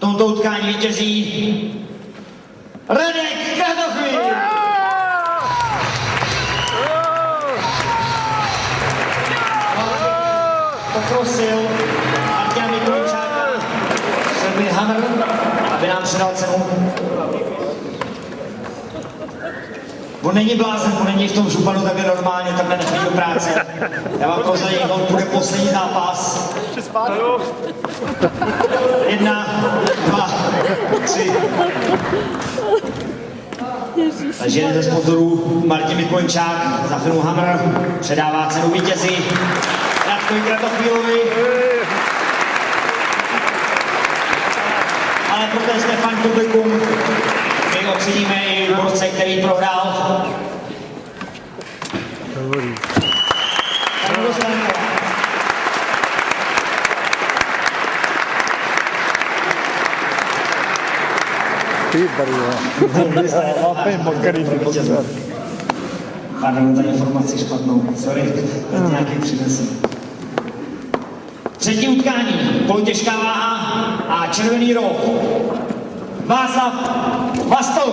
tomto utkání vítězí Radek Kratochvíl. Poprosil Martina Mikuličáka, Srby Hammer, aby nám předal cenu. On není blázen, on není v tom županu takhle normálně, takhle nechodí do práce. Já vám prozradím, on bude poslední zápas. 1, 2, 3. Takže jeden ze sponzorů Martin Mikuličák za firmu Hammer předává cenu vítězi Radkovi Kratochvílovi. Ale protože jsme fan publikum, my oceníme i borce, který prohrál. Dobrý. Ty brýle. Lápej mokrý. Pardon za informaci špatnou, sorry, to nějaký přinesl. Třetí utkání, polotěžká váha a červený roh. Václav Vastl.